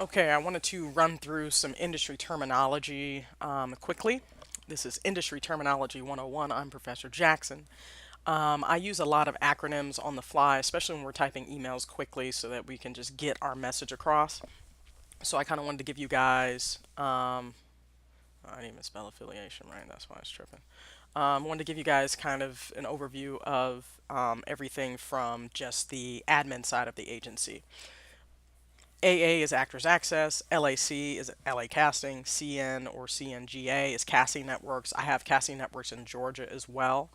Okay, I wanted to run through some industry terminology quickly. This is Industry Terminology 101. I'm Professor Jackson. I use a lot of acronyms on the fly, especially when we're typing emails quickly so that we can just get our message across. So I kind of wanted to give you guys, I didn't even spell affiliation right, that's why I was tripping. Wanted to give you guys kind of an overview of everything from just the admin side of the agency. AA is Actors Access, LAC is LA Casting, CN or CNGA is Casting Networks. I have casting networks in Georgia as well.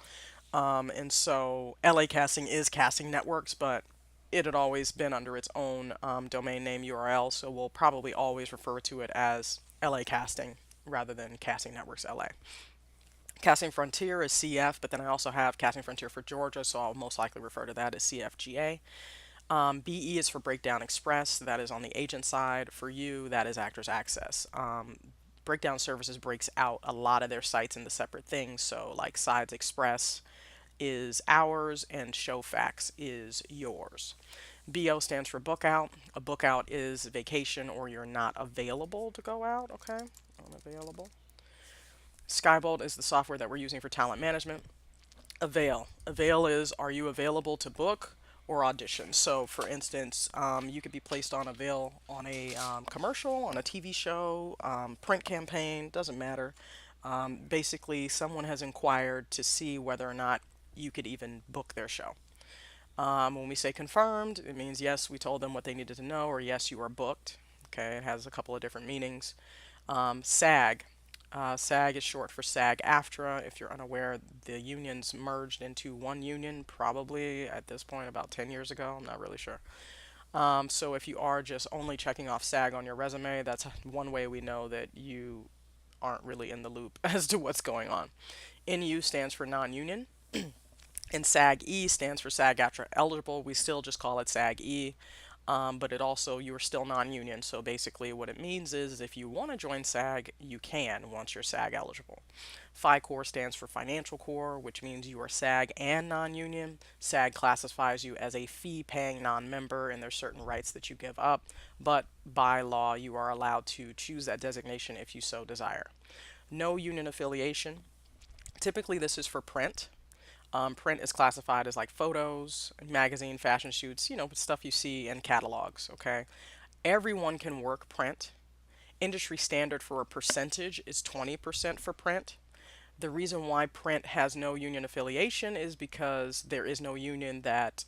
And so LA Casting is Casting Networks, but it had always been under its own domain name URL, so we'll probably always refer to it as LA Casting rather than Casting Networks LA. Casting Frontier is CF, but then I also have Casting Frontier for Georgia, so I'll most likely refer to that as CFGA. BE is for Breakdown Express. That is on the agent side. For you, that is Actors Access. Breakdown Services breaks out a lot of their sites into separate things. So, like Sides Express is ours, and Showfax is yours. BO stands for Book Out. A book out is vacation or you're not available to go out. Okay, unavailable. Skybolt is the software that we're using for talent management. Avail. Avail is are you available to book or audition? So, for instance, you could be placed on Avail on a commercial, on a TV show, print campaign, doesn't matter. Basically, someone has inquired to see whether or not you could even book their show. When we say confirmed, it means yes, we told them what they needed to know, or yes, you are booked. Okay, it has a couple of different meanings. SAG. SAG is short for SAG-AFTRA. If you're unaware, the unions merged into one union probably at this point about 10 years ago. I'm not really sure. So if you are just only checking off SAG on your resume, that's one way we know that you aren't really in the loop as to what's going on. NU stands for non-union, and SAG-E stands for SAG-AFTRA eligible. We still just call it SAG-E. But it also, you are still non-union. So basically what it means is if you want to join SAG, you can once you're SAG eligible. FI Core stands for Financial Core, which means you are SAG and non-union. SAG classifies you as a fee-paying non-member, and there's certain rights that you give up. But by law, you are allowed to choose that designation if you so desire. No union affiliation. Typically, this is for print. Print is classified as like photos, magazine, fashion shoots, stuff you see in catalogs, okay? Everyone can work print. Industry standard for a percentage is 20% for print. The reason why print has no union affiliation is because there is no union that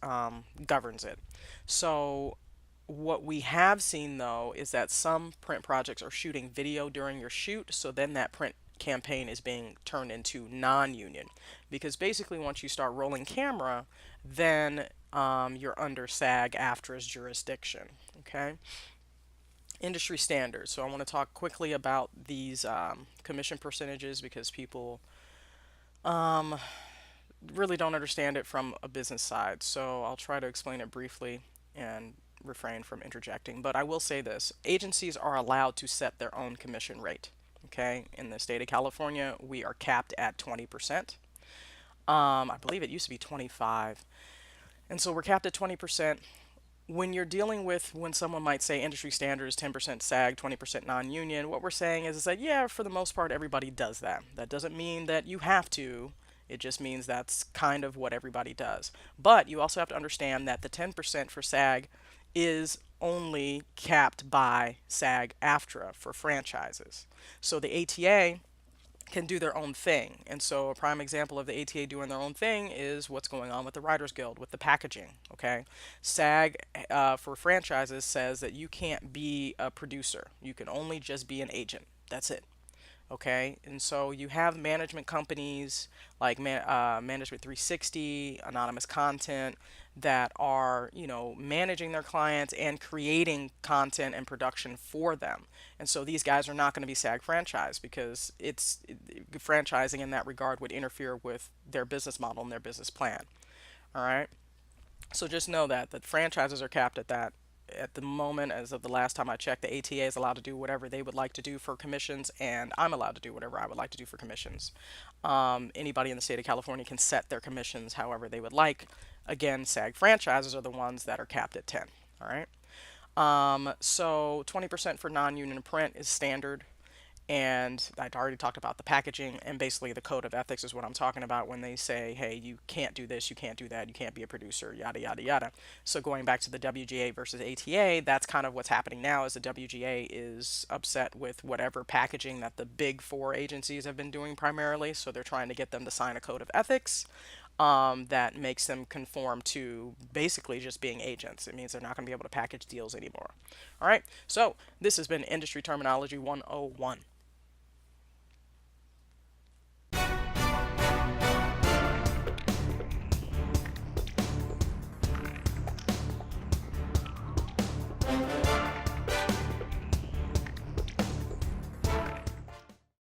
governs it. So, what we have seen though is that some print projects are shooting video during your shoot, so then that print campaign is being turned into non-union because basically once you start rolling camera, then you're under SAG-AFTRA's jurisdiction. Okay, industry standards. So I want to talk quickly about these commission percentages because people um, really don't understand it from a business side. So I'll try to explain it briefly and refrain from interjecting. But I will say this, agencies are allowed to set their own commission rate. Okay, in the state of California, we are capped at 20%. I believe it used to be 25. And so we're capped at 20%. When you're dealing with when someone might say industry standard is 10% SAG, 20% non-union, what we're saying is that yeah, for the most part everybody does that. That doesn't mean that you have to. It just means that's kind of what everybody does. But you also have to understand that the 10% for SAG is only capped by SAG-AFTRA for franchises. So the ATA can do their own thing. And so a prime example of the ATA doing their own thing is what's going on with the Writers Guild with the packaging. Okay, SAG for franchises says that you can't be a producer. You can only just be an agent. That's it. Okay, and so you have management companies like Management 360, Anonymous Content that are, managing their clients and creating content and production for them. And so these guys are not going to be SAG franchise because franchising in that regard would interfere with their business model and their business plan. All right. So just know that the franchises are capped at that. At the moment, as of the last time I checked, the ATA is allowed to do whatever they would like to do for commissions, and I'm allowed to do whatever I would like to do for commissions. Anybody in the state of California can set their commissions however they would like. Again, SAG franchises are the ones that are capped at 10. All right. So 20% for non-union print is standard. And I'd already talked about the packaging, and basically the code of ethics is what I'm talking about when they say, hey, you can't do this, you can't do that, you can't be a producer, yada, yada, yada. So going back to the WGA versus ATA, that's kind of what's happening now is the WGA is upset with whatever packaging that the big four agencies have been doing primarily. So they're trying to get them to sign a code of ethics that makes them conform to basically just being agents. It means they're not going to be able to package deals anymore. All right, so this has been Industry Terminology 101.